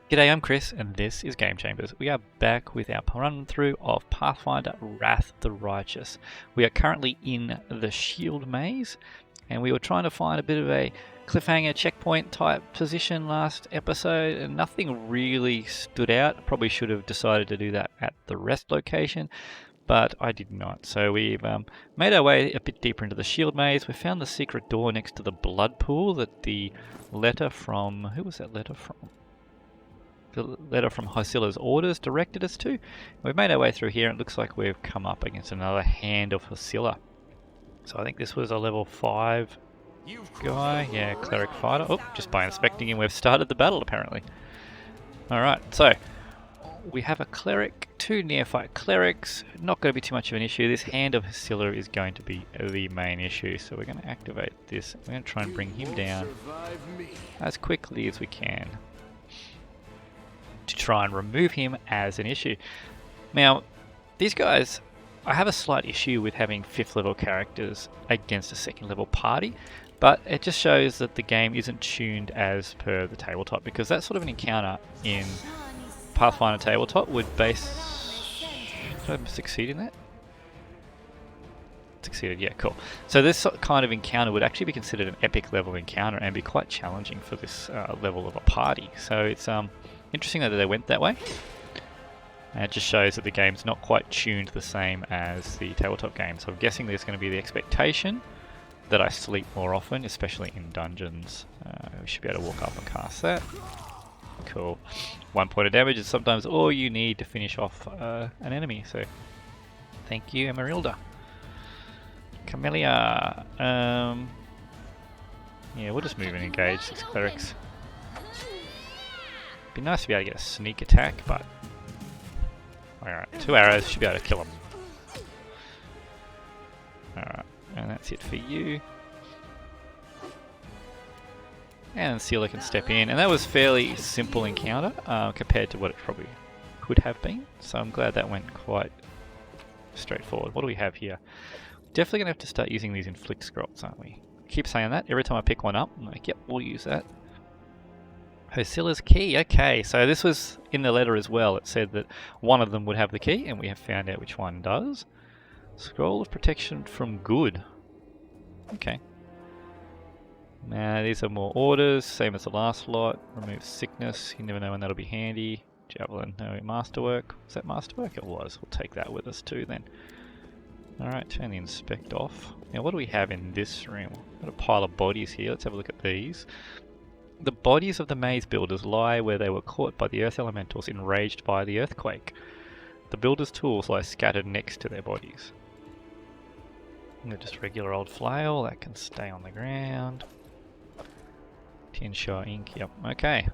G'day, I'm Chris, and this is Game Chambers. We are back with our run through of Pathfinder Wrath of the Righteous. We are currently in the Shield Maze, and we were trying to find a bit of a cliffhanger checkpoint type position last episode, and nothing really stood out. Probably should have decided to do that at the rest location, but I did not. So we've made our way a bit deeper into the Shield Maze. We found the secret door next to the blood pool that the letter from... who was that letter from? The letter from Hysila's orders directed us to. We've made our way through here, and it looks like we've come up against another hand of Hysila. So I think this was a level 5 guy. Yeah, cleric fighter. Oh, just by inspecting him, we've started the battle apparently. Alright, so we have a cleric, 2 neophyte clerics. Not going to be too much of an issue. This hand of Hysila is going to be the main issue. So we're going to activate this. We're going to try and bring him down as quickly as we can, to try and remove him as an issue. Now, these guys, I have a slight issue with having 5th level characters against a 2nd level party, but it just shows that the game isn't tuned as per the tabletop, because that sort of an encounter in Pathfinder tabletop would base... Did I succeed in that? Succeeded, yeah, cool. So this kind of encounter would actually be considered an epic level encounter and be quite challenging for this level of a party. So it's interesting that they went that way. And it just shows that the game's not quite tuned the same as the tabletop game. So I'm guessing there's going to be the expectation that I sleep more often, especially in dungeons. We should be able to walk up and cast that. Cool. 1 point of damage is sometimes all you need to finish off an enemy. So thank you, Emerylda. Camellia. Yeah, we'll just move and engage these clerics. Be nice to be able to get a sneak attack, but alright, 2 arrows should be able to kill him. Alright, and that's it for you. And Sealer can step in, and that was fairly simple encounter compared to what it probably could have been. So I'm glad that went quite straightforward. What do we have here? Definitely gonna have to start using these inflict scrolls, aren't we? Keep saying that every time I pick one up. I'm like, yep, we'll use that. Hysila's key, okay, so this was in the letter as well. It said that one of them would have the key, and we have found out which one does. Scroll of protection from good. Okay. Now these are more orders, same as the last lot. Remove sickness, you never know when that'll be handy. Javelin, no, masterwork. Was that masterwork? It was. We'll take that with us too then. Alright, turn the inspect off. Now what do we have in this room? Got a pile of bodies here, let's have a look at these. The bodies of the maze builders lie where they were caught by the earth elementals enraged by the earthquake. The builders' tools lie scattered next to their bodies. They're just regular old flail, that can stay on the ground. Tin shot ink, yep, okay.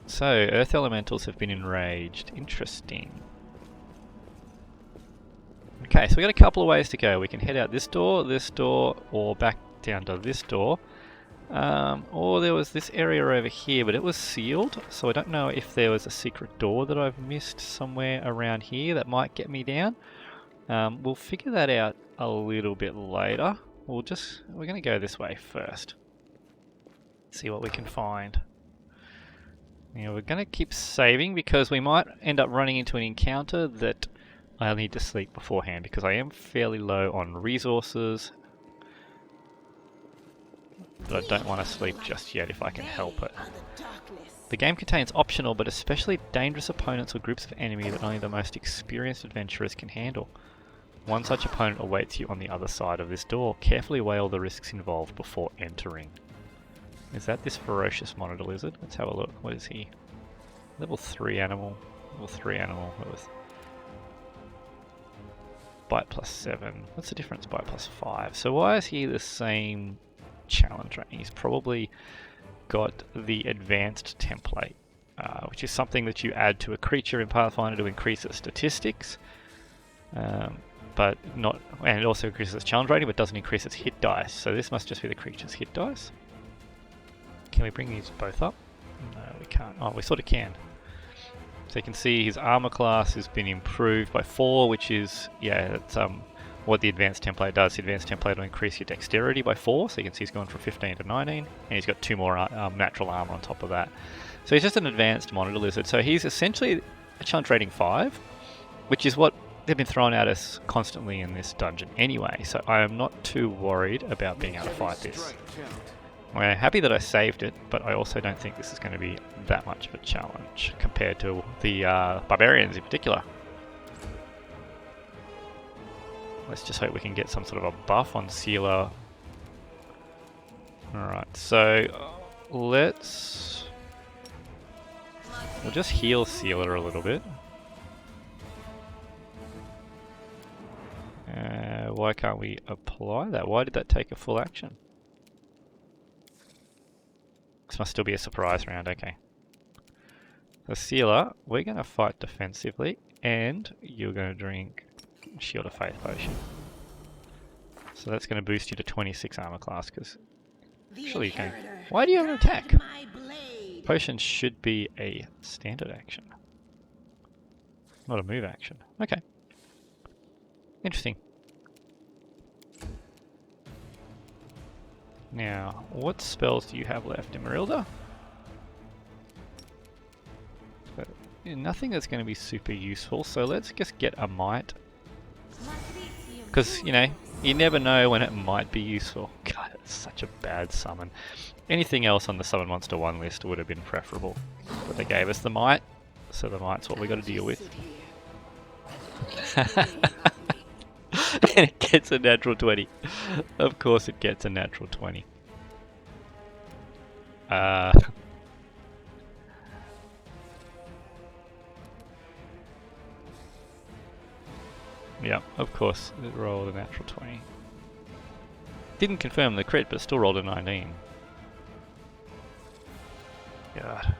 So, earth elementals have been enraged. Interesting. Okay, so we got a couple of ways to go. We can head out this door, or back down to this door. Or there was this area over here, but it was sealed, so I don't know if there was a secret door that I've missed somewhere around here that might get me down. We'll figure that out a little bit later. We're going to go this way first. See what we can find. Now we're going to keep saving because we might end up running into an encounter that I'll need to sleep beforehand, because I am fairly low on resources. But I don't want to sleep just yet if I can help it. The game contains optional but especially dangerous opponents or groups of enemy that only the most experienced adventurers can handle. One such opponent awaits you on the other side of this door. Carefully weigh all the risks involved before entering. Is that this ferocious monitor lizard? Let's have a look. What is he? Level 3 animal. Level 3 animal. With bite plus 7. What's the difference? Bite plus 5. So why is he the same challenge rating? He's probably got the advanced template, which is something that you add to a creature in Pathfinder to increase its statistics, but not, and it also increases its challenge rating, but doesn't increase its hit dice. So this must just be the creature's hit dice. Can we bring these both up? No, we can't. Oh, we sort of can. So you can see his armor class has been improved by 4, which is, yeah, that's what the advanced template does. The advanced template will increase your dexterity by 4, so you can see he's gone from 15 to 19, and he's got 2 more natural armor on top of that. So he's just an advanced monitor lizard. So he's essentially a challenge rating 5, which is what they've been throwing at us constantly in this dungeon anyway. So I am not too worried about being able to fight this. I'm happy that I saved it, but I also don't think this is going to be that much of a challenge compared to the barbarians in particular. Let's just hope we can get some sort of a buff on Sealer. Alright, so we'll just heal Sealer a little bit. Why can't we apply that? Why did that take a full action? This must still be a surprise round, okay. The Sealer, we're going to fight defensively, and you're going to drink Shield of Faith potion. So that's going to boost you to 26 armor class, because actually you can. Why do you have an attack? Potion should be a standard action, not a move action. Okay. Interesting. Now, what spells do you have left, Emerylda? Nothing that's going to be super useful, so let's just get a Mite. Because, you know, you never know when it might be useful. God, it's such a bad summon. Anything else on the Summon Monster 1 list would have been preferable. But they gave us the Mite, so the Mite's what we got to deal with. And it gets a natural 20. Of course it gets a natural 20. Yeah, of course it rolled a natural 20. Didn't confirm the crit, but still rolled a 19. God.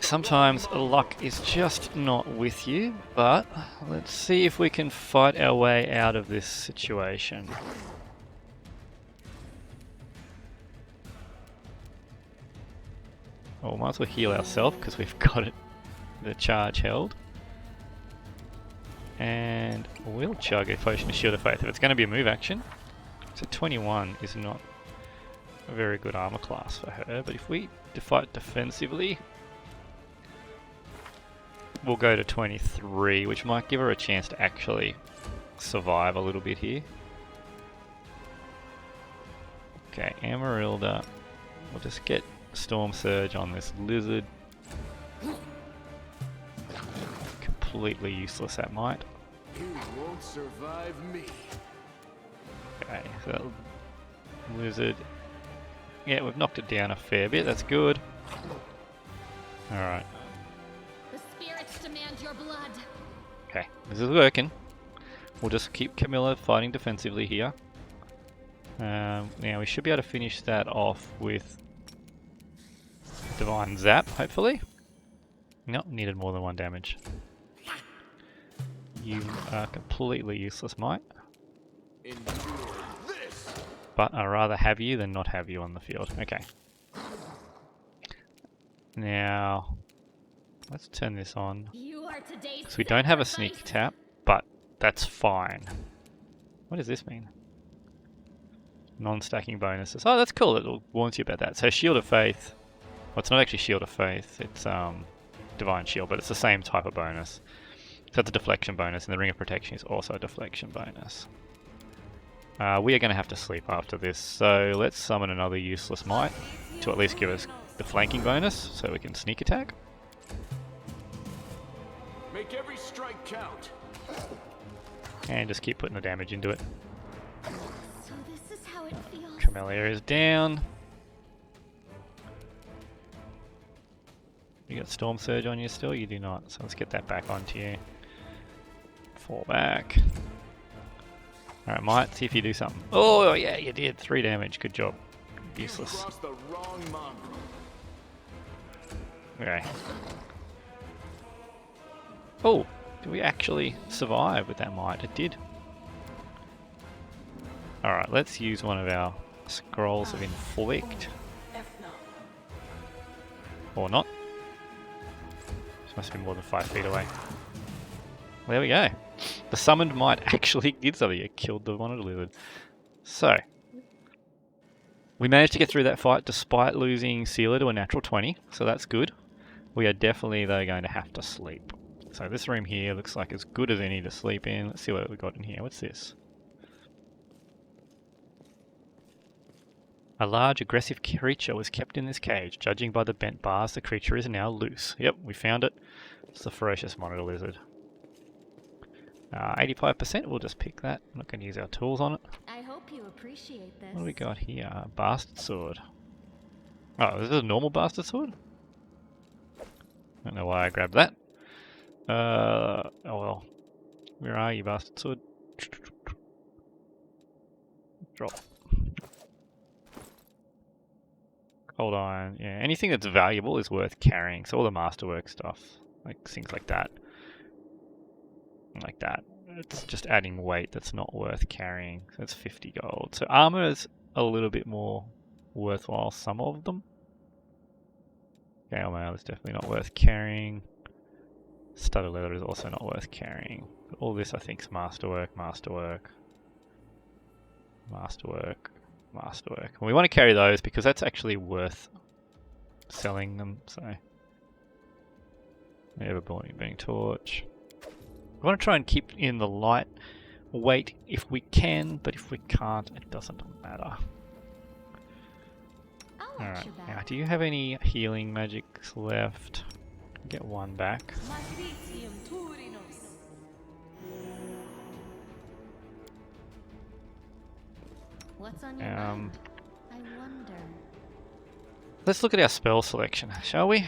Sometimes luck is just not with you, but let's see if we can fight our way out of this situation. Well, might as well heal ourselves because we've got it, the charge held. And we'll chug a potion of Shield of Faith if it's going to be a move action. So 21 is not a very good armor class for her, but if we fight defensively, we'll go to 23, which might give her a chance to actually survive a little bit here. Okay, Emerylda. We'll just get Storm Surge on this lizard. Completely useless, that might. You won't survive me. Okay, so lizard. Yeah, we've knocked it down a fair bit. That's good. All right. The spirits demand your blood. Okay, this is working. We'll just keep Camilla fighting defensively here. Now we should be able to finish that off with Divine Zap, hopefully. Nope, needed more than 1 damage. You are completely useless, Mite. But I'd rather have you than not have you on the field. Okay. Now, let's turn this on. So we don't have a sneak tap, but that's fine. What does this mean? Non-stacking bonuses. Oh, that's cool. It warns you about that. So Shield of Faith. Well, it's not actually Shield of Faith. It's Divine Shield, but it's the same type of bonus. So it's a deflection bonus, and the Ring of Protection is also a deflection bonus. We are going to have to sleep after this, so let's summon another useless Mite to at least give us the flanking bonus, so we can sneak attack. Make every strike count. And just keep putting the damage into it. So this is how it feels. Camellia is down. You got Storm Surge on you still? You do not, so let's get that back onto you. Fall back. Alright, Mite, see if you do something. Oh, yeah, you did. 3 damage. Good job. Useless. Okay. Oh, did we actually survive with that Mite? It did. Alright, let's use one of our Scrolls of Inflict. Or not. This must be more than 5 feet away. There we go. The summoned Mite actually did something. It killed the monitor lizard. So, We managed to get through that fight despite losing Sealer to a natural 20, so that's good. We are definitely, though, going to have to sleep. So this room here looks like as good as any to sleep in. Let's see what we got in here. What's this? A large aggressive creature was kept in this cage. Judging by the bent bars, the creature is now loose. Yep, we found it. It's the ferocious monitor lizard. 85%, we'll just pick that. I'm not going to use our tools on it. I hope you appreciate this. What do we got here? Bastard sword. Oh, this is a normal bastard sword? I don't know why I grabbed that. Oh well. Where are you, bastard sword? Drop. Hold on. Yeah, anything that's valuable is worth carrying. So all the masterwork stuff, like things like that. Like that. It's just adding weight that's not worth carrying. So that's 50 gold. So armor is a little bit more worthwhile, some of them. Gale mail is definitely not worth carrying. Studded leather is also not worth carrying. But all this I think is masterwork, masterwork, masterwork, masterwork. And we want to carry those because that's actually worth selling them. So we have a burning torch. We want to try and keep in the light weight if we can, but if we can't, it doesn't matter. Alright, now do you have any healing magics left? Get one back. What's on your mind? I wonder. Let's look at our spell selection, shall we?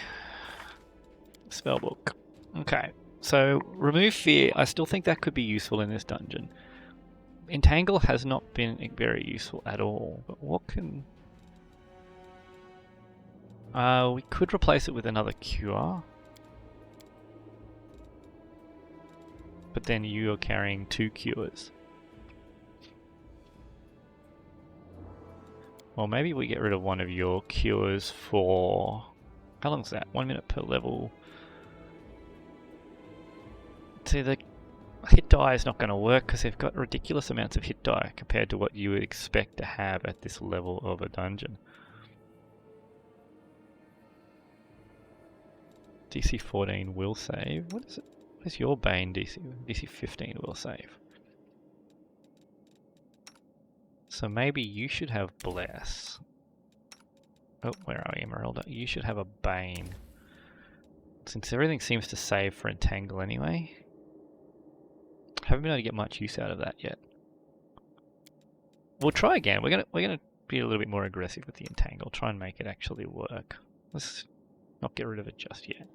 Spellbook. Okay, so remove fear. I still think that could be useful in this dungeon. Entangle has not been very useful at all, but what can... we could replace it with another cure. But then you are carrying 2 cures. Well, maybe we get rid of one of your cures for... How long is that? 1 minute per level. See, the hit die is not going to work because they've got ridiculous amounts of hit die compared to what you would expect to have at this level of a dungeon. DC 14 will save. What is it? What is your Bane DC? DC 15 will save. So maybe you should have Bless. Oh, where are we, Emerylda? You should have a Bane. Since everything seems to save for Entangle anyway. Haven't been able to get much use out of that yet. We'll try again. We're gonna be a little bit more aggressive with the Entangle. Try and make it actually work. Let's not get rid of it just yet.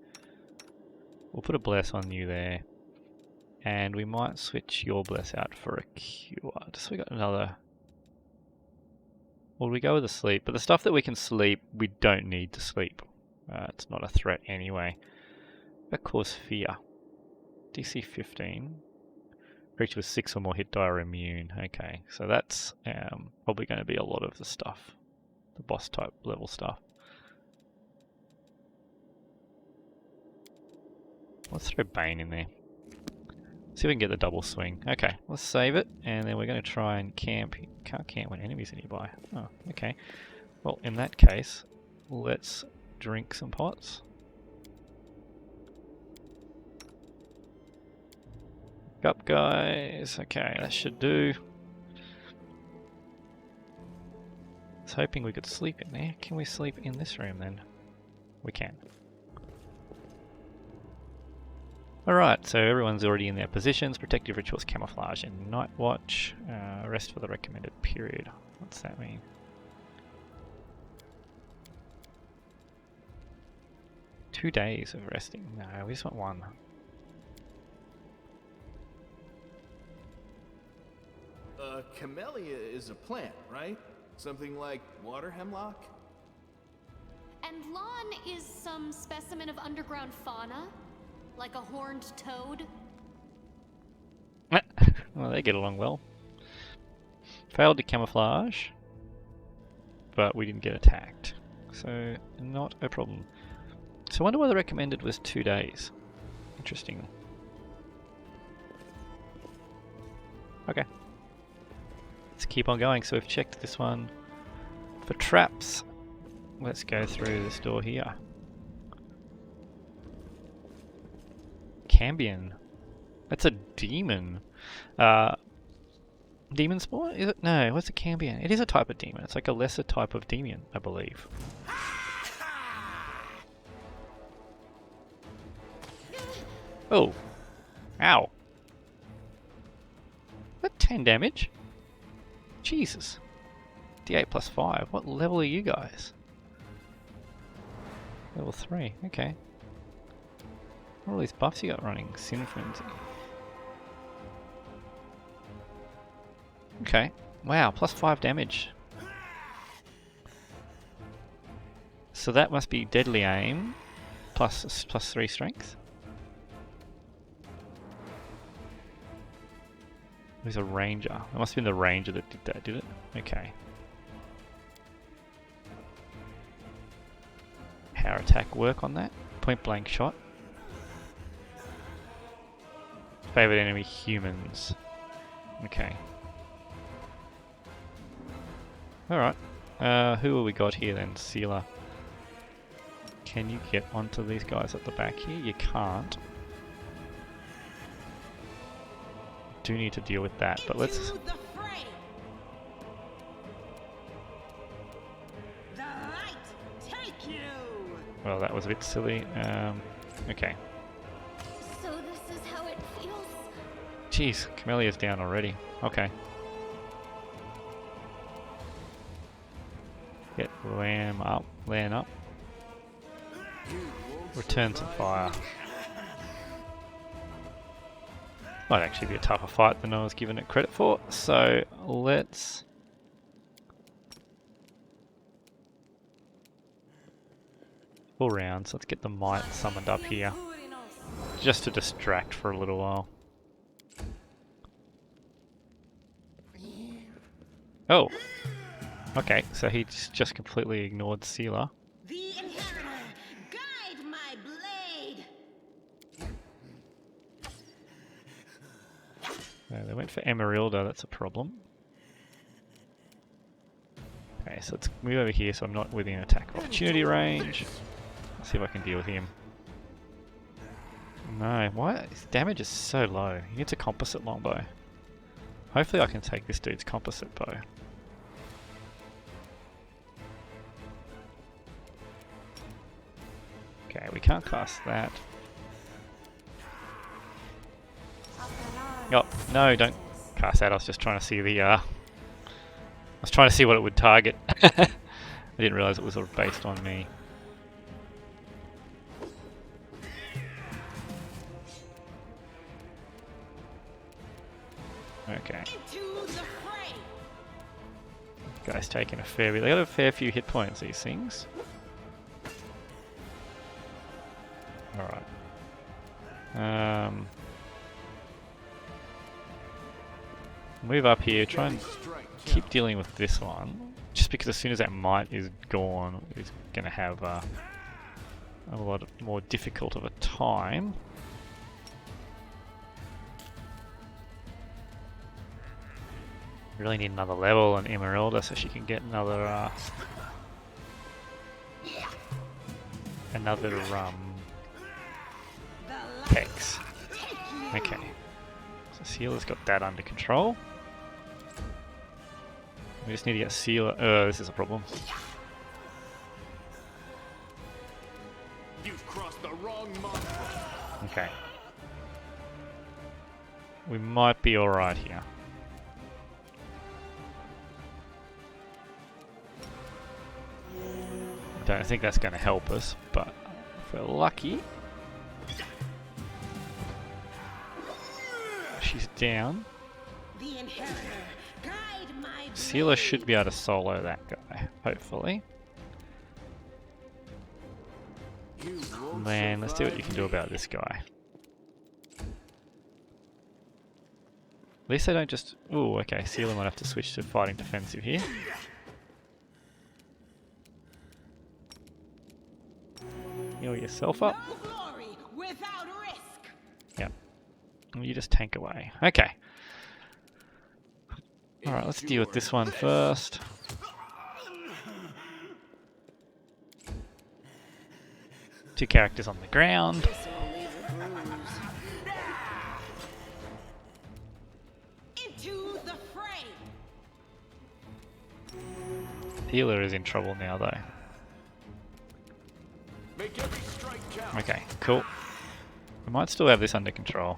We'll put a Bless on you there. And we might switch your Bless out for a Cure. So we got another... Well, we go with a Sleep. But the stuff that we can sleep, we don't need to sleep. It's not a threat anyway. That cause fear. DC 15. Creature with 6 or more hit die are immune. Okay, so that's probably going to be a lot of the stuff. The boss type level stuff. Let's throw Bane in there. See if we can get the double swing. Okay, let's save it, and then we're going to try and camp. Can't camp when enemies are nearby. Oh, okay. Well, in that case, let's drink some pots. Up, guys. Okay, that should do. I was hoping we could sleep in there. Can we sleep in this room then? We can. Alright, so everyone's already in their positions. Protective rituals, camouflage, and night watch. Rest for the recommended period. What's that mean? Two days of resting. No, we just want one. Camellia is a plant, right? Something like water hemlock? And lawn is some specimen of underground fauna? Like a horned toad? Well, they get along well. Failed to camouflage, but we didn't get attacked. So, not a problem. So I wonder why the recommended was 2 days. Interesting. Okay. Let's keep on going. So we've checked this one. for traps. Let's go through this door here. Cambion. That's a demon. Demon spawn? Is it? No, what's a Cambion? It is a type of demon. It's like a lesser type of demon, I believe. Oh. Ow. That 10 damage? Jesus. D8 plus 5. What level are you guys? Level 3. Okay. What are all these buffs you got running? Sin Frenzy. Okay. Wow, plus 5 damage. So that must be Deadly Aim plus 3 strength. Who's a ranger? It must have been the ranger that did that, did it? Okay. Power attack work on that. Point blank shot. Favorite enemy humans. Okay. Alright. Who have we got here then? Sealer. Can you get onto these guys at the back here? You can't. Do need to deal with that, but let's... Well, that was a bit silly. Okay. So this is how it feels? Jeez, Camellia's down already. Okay. Get Lamb up. Lan up. Return some fire. Might actually be a tougher fight than I was giving it credit for. So let's... Full rounds. Let's get the Mite summoned up here. Just to distract for a little while. Oh! Okay, so he just completely ignored Sealer. The Inheritor, guide my blade. They went for Emerylda, that's a problem. Okay, so let's move over here so I'm not within attack opportunity range. Let's see if I can deal with him. No, why? His damage is so low. He needs a composite longbow. Hopefully I can take this dude's composite bow. Okay, we can't cast that. Oh, no, don't cast that. I was just trying to see the, I was trying to see what it would target. I didn't realize it was sort of based on me. Okay. Guy's taking a fair bit. They got a fair few hit points, these things. Alright. Move up here, try and keep dealing with this one. Just because as soon as that Mite is gone, it's going to have a lot more difficult of a time. Really need another level on Emerylda so she can get another pegs. Okay. So Sealer's got that under control. We just need to get Sealer. This is a problem. You've crossed the wrong mongrel. Okay. We might be alright here. Don't think that's going to help us, but if we're lucky... She's down. Sealer should be able to solo that guy, hopefully. Man, let's see what you can do about this guy. At least they don't just... Ooh, okay, Sealer might have to switch to fighting defensive here. Heal yourself up. Yep. You just tank away. Okay. Alright, let's deal with this one first. 2 characters on the ground. This'll leave a bruise. Into the fray. Healer is in trouble now though. Make every strike count. Okay, cool. We might still have this under control.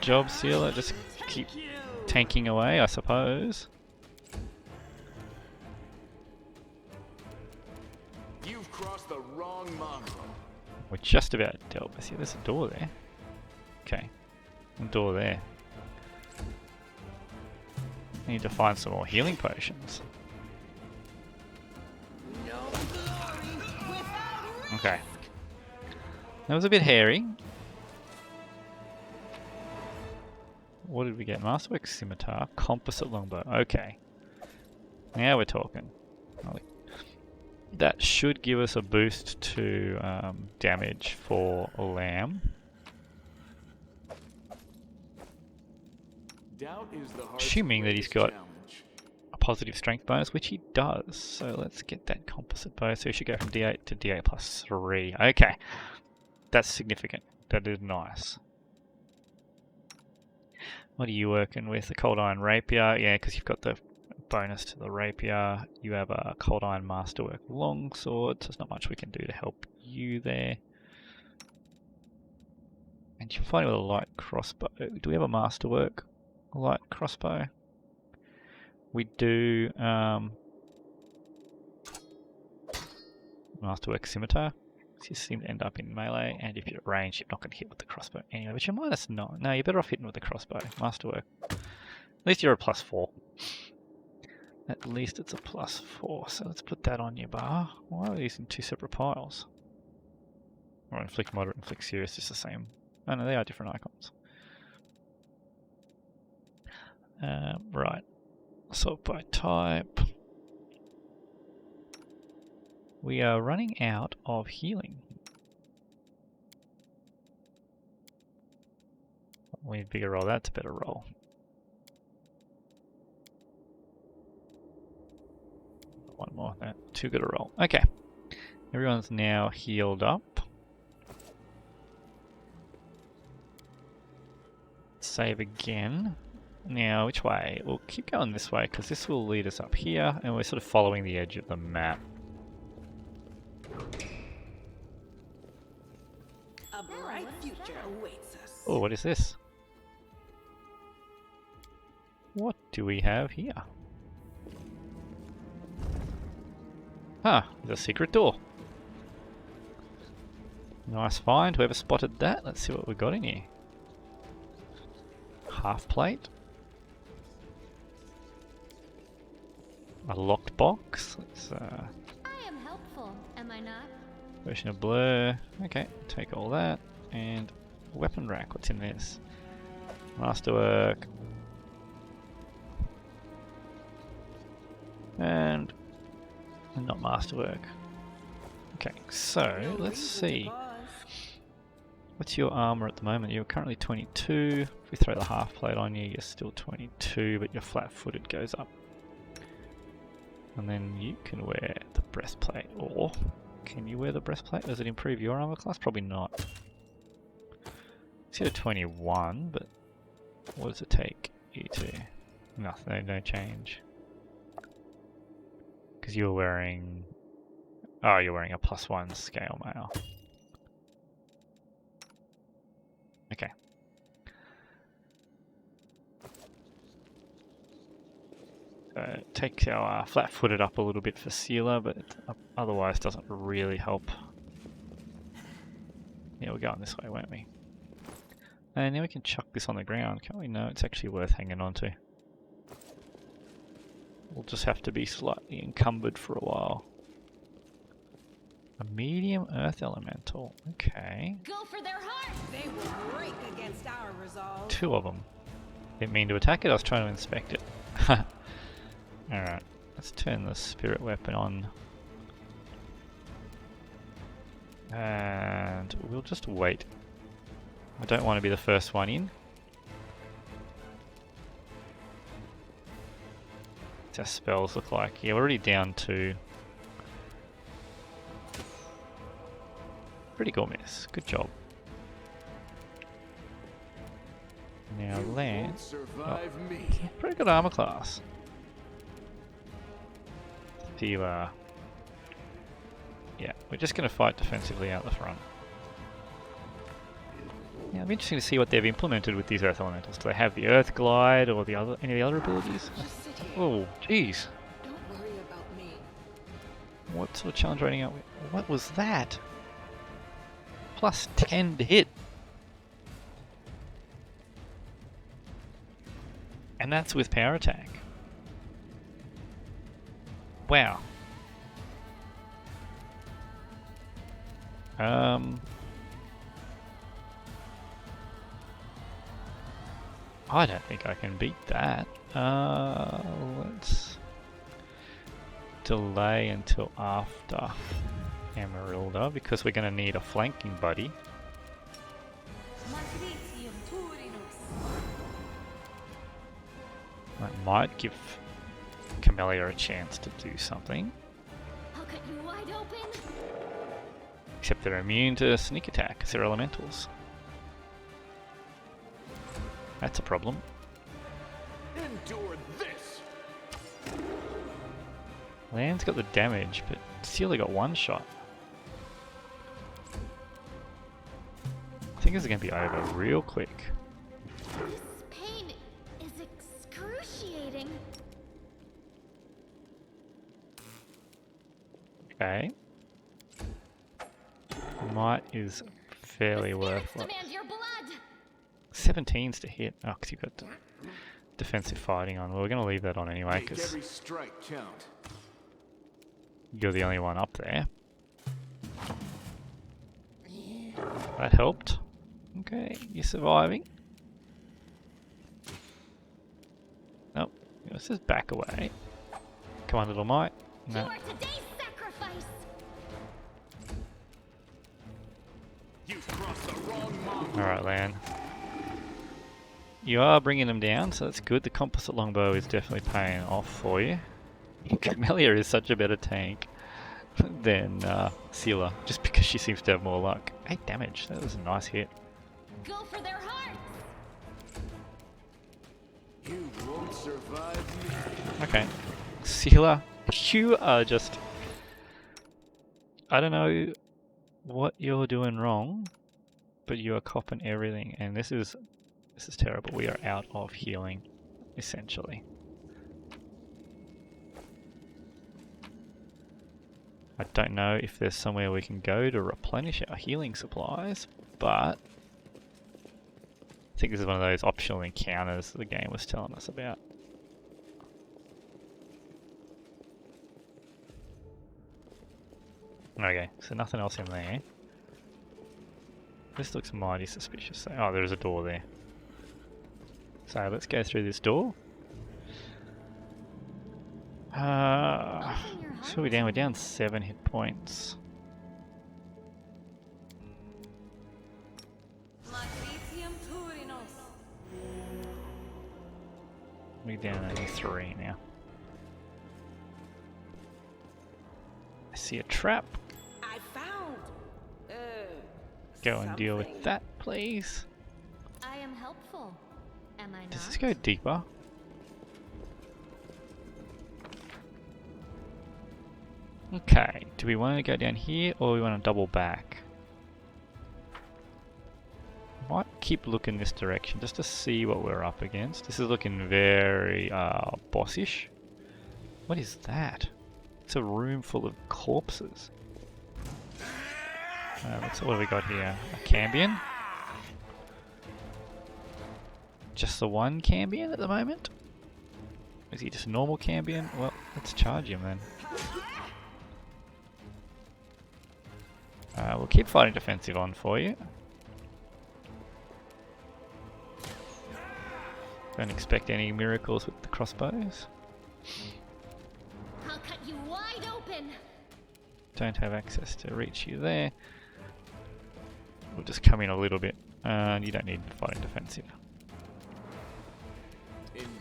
Job, Sealer. Just keep tanking away, I suppose. You've crossed the wrong mongrel. We're just about dealt with. There's a door there. Okay. A door there. I need to find some more healing potions. No glory without Okay. That was a bit hairy. What did we get? Masterwork Scimitar, Composite Longbow. Okay. Now we're talking. That should give us a boost to damage for Lamb. Doubt is the heart's Assuming that he's got challenge. a positive strength bonus, which he does. So let's get that composite bonus. So we should go from D8 to D8 plus 3. Okay. That's significant. That is nice. What are you working with? The Cold Iron Rapier? Yeah, because you've got the bonus to the Rapier. You have a Cold Iron Masterwork Longsword, so there's not much we can do to help you there. And you're fighting with a light crossbow. Do we have a Masterwork light crossbow? We do. Masterwork Scimitar. So you seem to end up in melee, and if you're at range, you're not going to hit with the crossbow anyway. But you're -9. No, you're better off hitting with the crossbow. Masterwork. At least you're a +4. At least it's a +4. So let's put that on your bar. Why are these in 2 separate piles? Or inflict moderate, inflict serious, just the same. Oh no, they are different icons. Right. Sort by type. We are running out of healing. We need bigger roll. That's a better roll. One more. No, too good a roll. Okay. Everyone's now healed up. Save again. Now, which way? We'll keep going this way because this will lead us up here, and we're sort of following the edge of the map. A bright future awaits us. Oh, what is this? What do we have here? Ah, there's a secret door. Nice find. Whoever spotted that, let's see what we got in here. Half plate. A locked box. Let's I am helpful, am I not? version of blur. Okay, take all that. And weapon rack. What's in this? Masterwork. And not masterwork. Okay, so let's see. What's your armor at the moment? You're currently 22. If we throw the half plate on you, you're still 22, but your flat-footed goes up. And then you can wear the breastplate, or can you wear the breastplate? Does it improve your armor class? Probably not. It's here 21, but what does it take you to? Nothing, no change. Because you're wearing... Oh, you're wearing a +1 scale mail. Okay. Takes our flat-footed up a little bit for sealer, but it otherwise doesn't really help. Yeah, we're going this way, weren't we? And now we can chuck this on the ground, can't we? No, it's actually worth hanging on to. We'll just have to be slightly encumbered for a while. A medium earth elemental. Okay. Go for their heart! They will break against our resolve. 2 of them. Didn't mean to attack it, I was trying to inspect it. Alright, let's turn the spirit weapon on. And we'll just wait. I don't want to be the first one in. What's our spells look like? Yeah, we're already down to Pretty cool miss. Good job. Now land. Won't survive me. Pretty good armor class. Healer. Yeah, we're just going to fight defensively out the front. Yeah, I'm interested to see what they've implemented with these Earth Elementals. Do they have the Earth Glide or the other any of the other abilities? Just sit here. Oh, jeez. Don't worry about me. What sort of challenge rating are we? What was that? Plus 10 to hit. And that's with power attack. Wow. I don't think I can beat that. Let's delay until after Emerylda because we're going to need a flanking buddy. That might give Camellia a chance to do something. I'll cut you wide open. Except they're immune to sneak attack because they're elementals. That's a problem. Endure this. Land's got the damage, but Sealer got one shot. I think this is going to be over real quick. This pain is excruciating. Okay. Mite is fairly worth what? Demand your blood. 17's to hit. Oh, because you've got defensive fighting on. Well, we're going to leave that on anyway, Make because every strike count. you're the only one up there. That helped. Okay, you're surviving. Nope. Let's just back away. Come on, little Mite. No. You are today's sacrifice. You've crossed the wrong mongrel. Alright, Lan. You are bringing them down, so that's good. The composite longbow is definitely paying off for you. Camellia is such a better tank than Sealer, just because she seems to have more luck. 8 damage, that was a nice hit. Go for their hearts. You won't survive me. Okay. Sealer, you are just... I don't know what you're doing wrong, but you are copping everything, and this is terrible. We are out of healing, essentially. I don't know if there's somewhere we can go to replenish our healing supplies, but I think this is one of those optional encounters the game was telling us about. Okay, so nothing else in there. This looks mighty suspicious. Oh, there's a door there. So let's go through this door. So we're down 7 hit points. We're down only 3 now. I see a trap. I found. Go and deal with something. that, please. I am helpful. Am I not? Does this go deeper? Okay, do we want to go down here or we want to double back? Might keep looking this direction just to see what we're up against. This is looking very bossish. What is that? It's a room full of corpses. What have we got here? A Cambion? Just the one Cambion at the moment? Is he just a normal Cambion? Well, let's charge him then. We'll keep fighting defensive on for you. Don't expect any miracles with the crossbows. I'll cut you wide open. Don't have access to reach you there. We'll just come in a little bit. You don't need fighting defensive.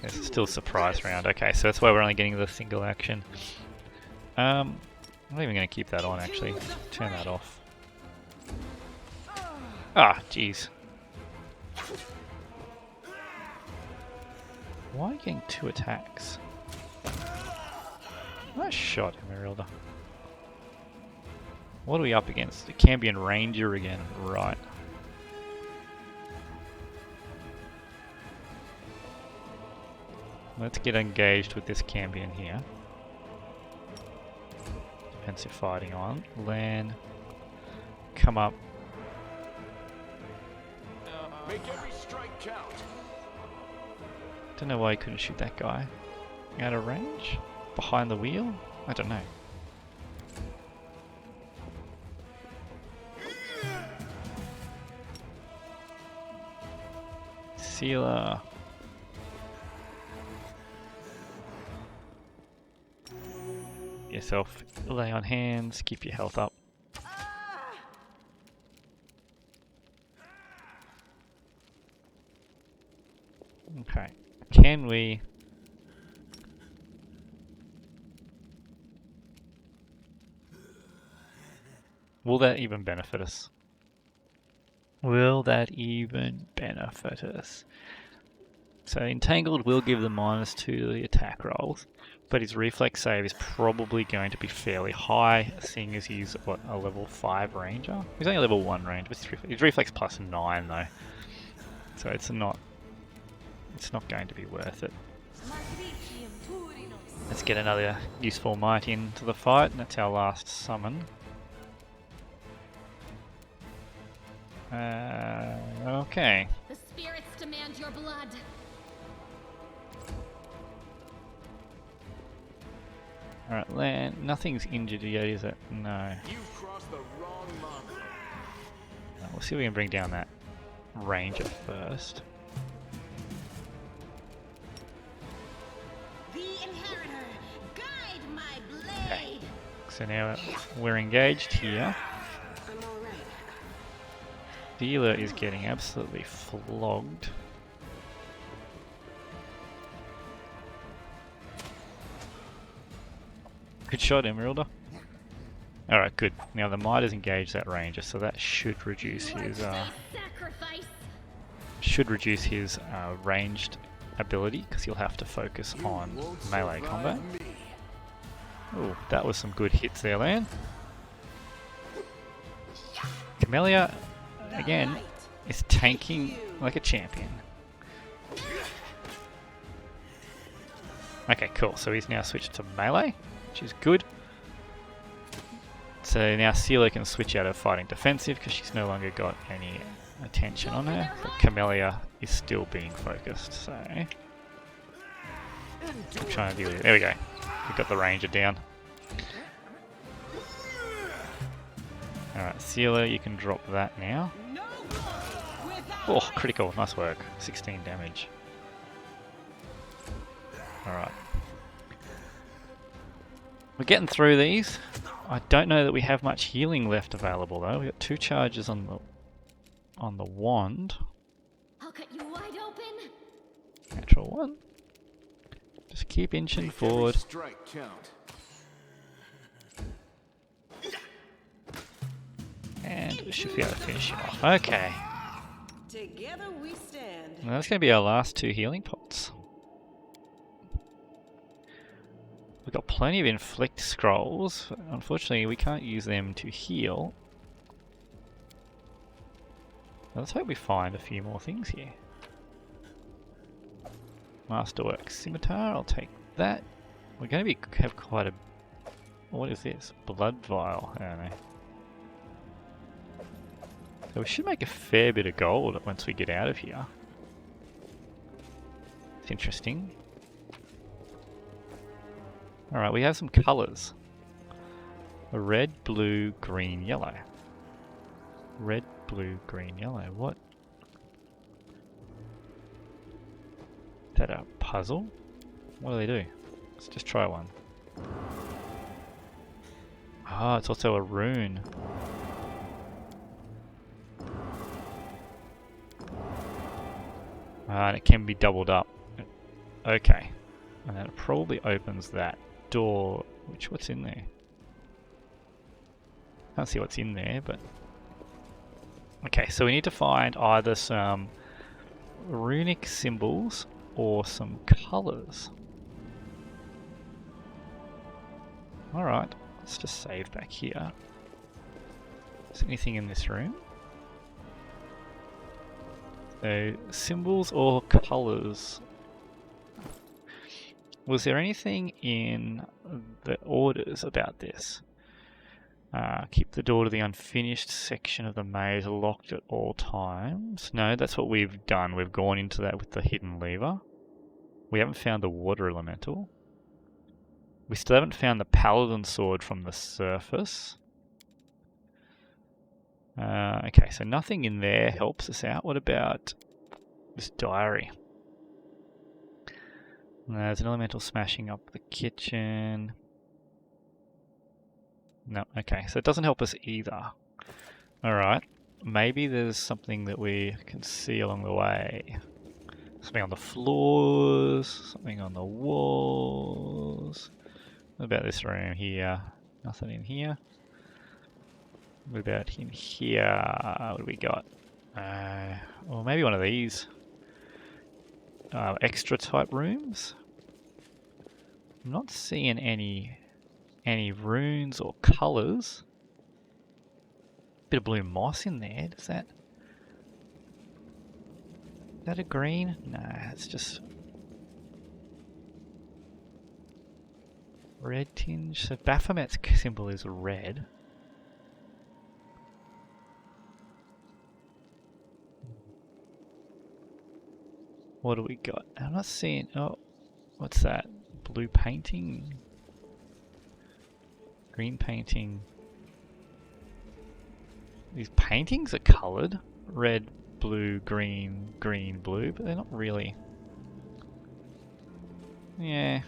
There's still a surprise round. Okay, so that's why we're only getting the single action. I'm not even going to keep that on actually. Turn that off. Ah, jeez. Why are you getting 2 attacks? Nice shot, Emerylda. What are we up against? The Cambion Ranger again, right. Let's get engaged with this Cambion here. Defensive fighting on. Lan. Come up. Make every strike count. Don't know why he couldn't shoot that guy. Out of range? Behind the wheel? I don't know. Sealer. Yourself lay on hands, keep your health up. Okay, can we... Will that even benefit us? Will that even benefit us? So Entangled will give the -2 to the attack rolls, but his reflex save is probably going to be fairly high, seeing as he's, what, a level 5 ranger? He's only a level 1 ranger, but his reflex plus 9 though. So it's not going to be worth it. Let's get another useful Mite into the fight, and that's our last summon. Okay. The spirits demand your blood. Alright, Lair, nothing's injured yet, is it? No. You've crossed the wrong mongrel. We'll see if we can bring down that ranger first. The inheritor, guide my blade. Okay. So now we're engaged here. I'm all right. Dealer is getting absolutely flogged. Good shot, Emerylda. Alright, good. Now the Mite has engaged that ranger, so that should reduce his ranged ability, because he'll have to focus on melee combat. Oh, that was some good hits there, Lan. Camellia, again, is tanking like a champion. Okay, cool. So he's now switched to melee, which is good. So now Sealer can switch out of fighting defensive because she's no longer got any attention on her. But Camellia is still being focused, so... I'm trying to deal with it. There we go. We got the ranger down. Alright, Sealer, you can drop that now. Oh, critical. Nice work. 16 damage. Alright. We're getting through these. I don't know that we have much healing left available though. We've got 2 charges on the wand. I'll cut you wide open. Natural 1. Just keep inching forward. Strike count. And we should be able to finish him off. Okay. Together we stand. Well, that's going to be our last 2 healing pots. We've got plenty of inflict scrolls. Unfortunately, we can't use them to heal. Let's hope we find a few more things here. Masterwork scimitar, I'll take that. We're going to have quite a... What is this? Blood vial. I don't know. So we should make a fair bit of gold once we get out of here. It's interesting. Alright, we have some colours. A red, blue, green, yellow. Red, blue, green, yellow. What? Is that a puzzle? What do they do? Let's just try one. Ah, it's also a rune. And it can be doubled up. Okay. And then it probably opens that door, what's in there? Can't see what's in there, but Okay, so we need to find either some runic symbols or some colours. Alright, let's just save back here. Is there anything in this room? So, symbols or colours. Was there anything in the orders about this? Keep the door to the unfinished section of the maze locked at all times. No, that's what we've done. We've gone into that with the hidden lever. We haven't found the water elemental. We still haven't found the paladin sword from the surface. Okay, so nothing in there helps us out. What about this diary? There's an elemental smashing up the kitchen. No, okay, so it doesn't help us either. Alright, maybe there's something that we can see along the way. Something on the floors, something on the walls. What about this room here? Nothing in here. What about in here? What do we got? Well, maybe one of these extra type rooms. I'm not seeing any runes or colours. Bit of blue moss in there. Is that a green? Nah, it's just red tinge. So Baphomet's symbol is red. What do we got? I'm not seeing. Oh, what's that? Blue painting? Green painting. These paintings are coloured. Red, blue, green, green, blue, but they're not really. Yeah.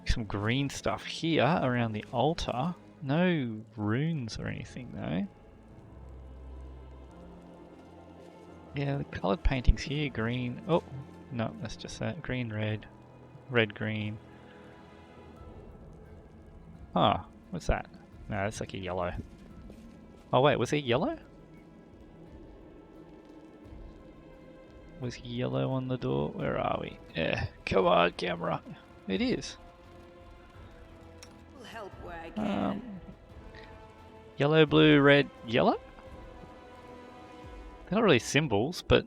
Some green stuff here around the altar. No runes or anything though. Yeah, the coloured paintings here, green. Oh, no, that's just that. Green, red, red, green. Huh, what's that? No, that's like a yellow. Oh wait, was it yellow? Was yellow on the door? Where are we? Yeah, come on, camera. It is. I'll help where I can. Yellow, blue, red, yellow? They're not really symbols, but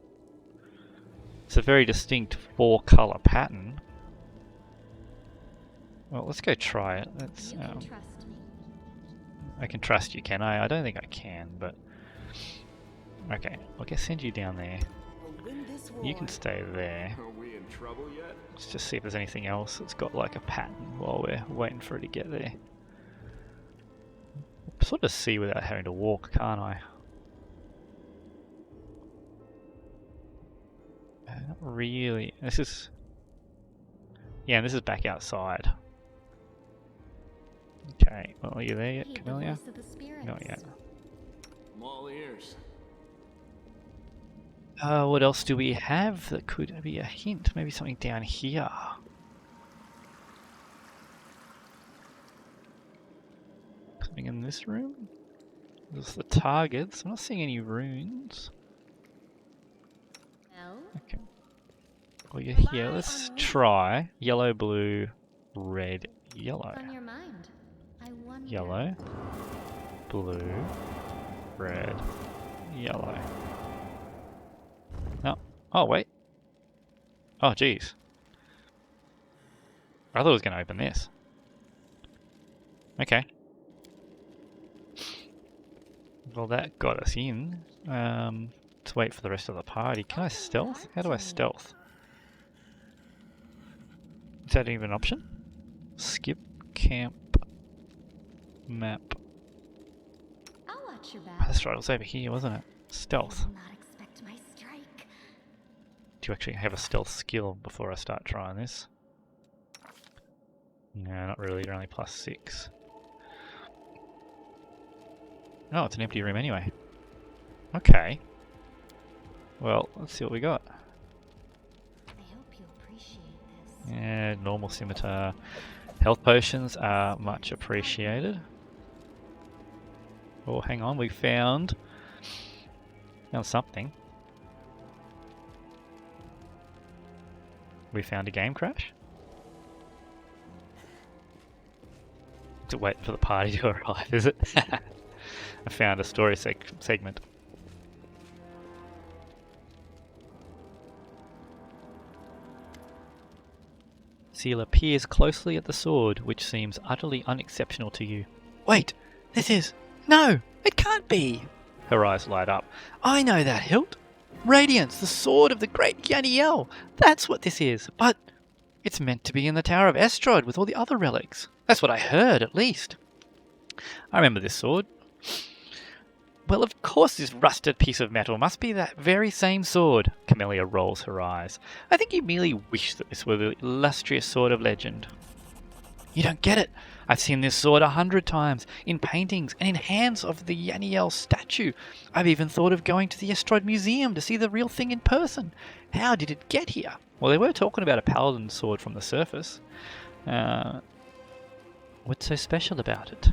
it's a very distinct 4-colour pattern. Well, let's go try it. Let's. You can trust me. I can trust you, can I? I don't think I can, but okay. I'll just send you down there. We'll win this war. You can stay there. Are we in trouble yet? Let's just see if there's anything else that's got like a pattern while we're waiting for it to get there. Sort of see without having to walk, can't I? Not really. This is... Yeah, and this is back outside. Okay, well, are you there yet, Heed the Camellia? voice of the spirits. Not yet. I'm all ears. What else do we have that could be a hint? Maybe something down here. Something in this room? There's the targets. I'm not seeing any runes. No? Okay. Well, you're here. Let's try yellow, blue, red, yellow. What's on your mind? I wonder. Yellow, blue, red, yellow. No. Oh, wait. Oh, geez. I thought I was going to open this. Okay. Well, that got us in. Let's wait for the rest of the party. Can I stealth? How do I stealth? Is that even an option? Skip camp map. I'll watch your Oh, back. that's right, it was over here, wasn't it? Stealth. Will not expect my strike. Do you actually have a stealth skill before I start trying this? No, not really. You're only +6. Oh, it's an empty room anyway. Okay. Well, let's see what we got. I hope you appreciate this. Yeah, normal scimitar. Health potions are much appreciated. Oh, hang on, we found something. We found a game crash. To wait for the party to arrive, is it? I found a story segment. Sealer peers closely at the sword, which seems utterly unexceptional to you. Wait, this is... No, it can't be! Her eyes light up. I know that hilt! Radiance, the sword of the great Yaniel! That's what this is, but it's meant to be in the Tower of Estrod with all the other relics. That's what I heard, at least. I remember this sword. Well, of course this rusted piece of metal must be that very same sword. Camellia rolls her eyes. I think you merely wish that this were the illustrious sword of legend. You don't get it. I've seen this sword 100 times, in paintings and in hands of the Yaniel statue. I've even thought of going to the Estrod Museum to see the real thing in person. How did it get here? Well, they were talking about a paladin sword from the surface. What's so special about it?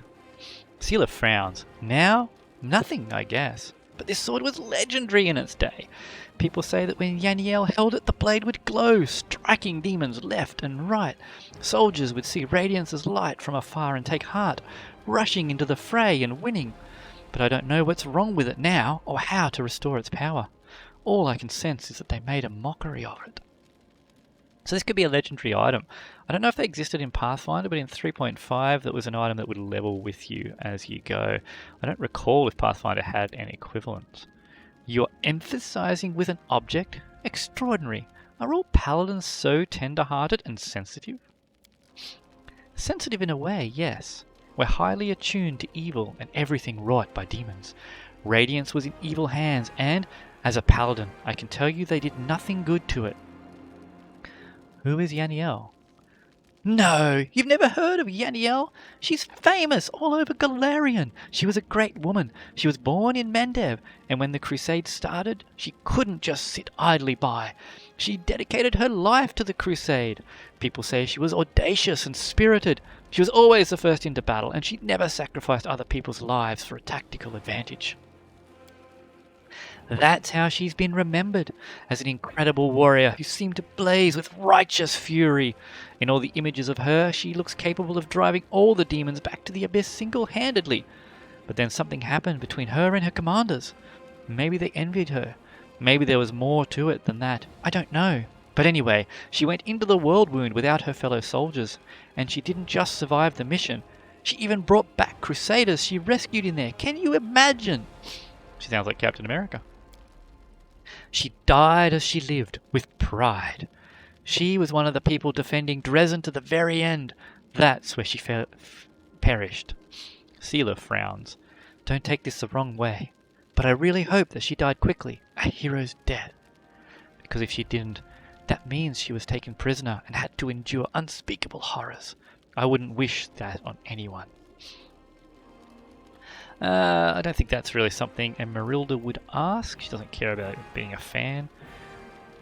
Sealer frowns. Now? Nothing, I guess. But this sword was legendary in its day. People say that when Yaniel held it, the blade would glow, striking demons left and right. Soldiers would see radiance as light from afar and take heart, rushing into the fray and winning. But I don't know what's wrong with it now, or how to restore its power. All I can sense is that they made a mockery of it. So this could be a legendary item. I don't know if they existed in Pathfinder, but in 3.5 that was an item that would level with you as you go. I don't recall if Pathfinder had an equivalent. You're emphasizing with an object? Extraordinary. Are all paladins so tender-hearted and sensitive? Sensitive in a way, yes. We're highly attuned to evil and everything wrought by demons. Radiance was in evil hands, and, as a paladin, I can tell you they did nothing good to it. Who is Yaniel? No, you've never heard of Yaniel? She's famous all over Galarian. She was a great woman. She was born in Mendev, and when the crusade started, she couldn't just sit idly by. She dedicated her life to the crusade. People say she was audacious and spirited. She was always the first into battle, and she never sacrificed other people's lives for a tactical advantage. That's how she's been remembered, as an incredible warrior who seemed to blaze with righteous fury. In all the images of her, she looks capable of driving all the demons back to the abyss single-handedly. But then something happened between her and her commanders. Maybe they envied her. Maybe there was more to it than that. I don't know. But anyway, she went into the world wound without her fellow soldiers, and she didn't just survive the mission. She even brought back crusaders she rescued in there. Can you imagine? She sounds like Captain America. She died as she lived, with pride. She was one of the people defending Dresden to the very end. That's where she perished. Sealer frowns. Don't take this the wrong way, but I really hope that she died quickly, a hero's death. Because if she didn't, that means she was taken prisoner and had to endure unspeakable horrors. I wouldn't wish that on anyone. I don't think that's really something Emerylda would ask. She doesn't care about being a fan.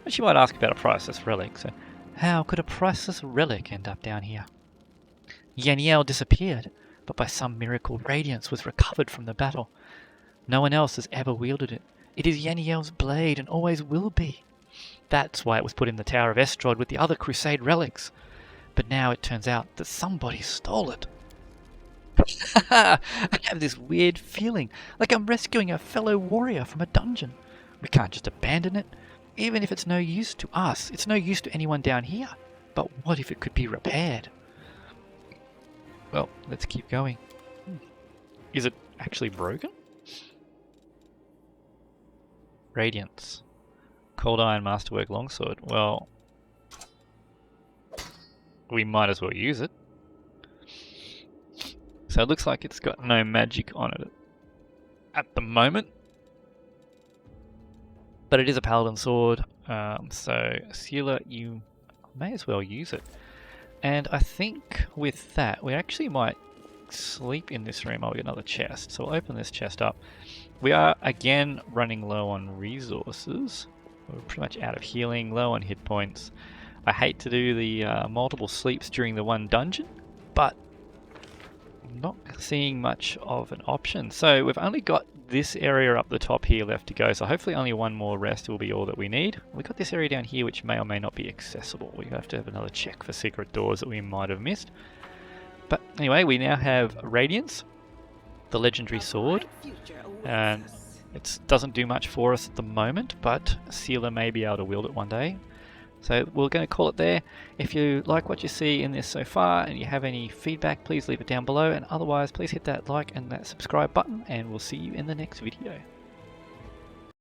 But she might ask about a priceless relic. So how could a priceless relic end up down here? Yaniel disappeared, but by some miracle radiance was recovered from the battle. No one else has ever wielded it. It is Yaniel's blade and always will be. That's why it was put in the Tower of Estrod with the other crusade relics. But now it turns out that somebody stole it. I have this weird feeling, like I'm rescuing a fellow warrior from a dungeon. We can't just abandon it. Even if it's no use to us, it's no use to anyone down here. But what if it could be repaired? Well, let's keep going. Is it actually broken? Radiance. Cold Iron Masterwork Longsword. Well, we might as well use it. So it looks like it's got no magic on it at the moment. But it is a paladin sword, so Sealer, you may as well use it. And I think with that, we actually might sleep in this room. I'll get another chest. So we'll open this chest up. We are again running low on resources. We're pretty much out of healing, low on hit points. I hate to do the multiple sleeps during the one dungeon, but not seeing much of an option. So we've only got this area up the top here left to go, so hopefully only one more rest will be all that we need. We've got this area down here which may or may not be accessible. We have to have another check for secret doors that we might have missed. But anyway, we now have Radiance, the legendary sword, and it doesn't do much for us at the moment, but Sealer may be able to wield it one day. So we're going to call it there. If you like what you see in this so far and you have any feedback, please leave it down below, and otherwise please hit that like and that subscribe button, and we'll see you in the next video.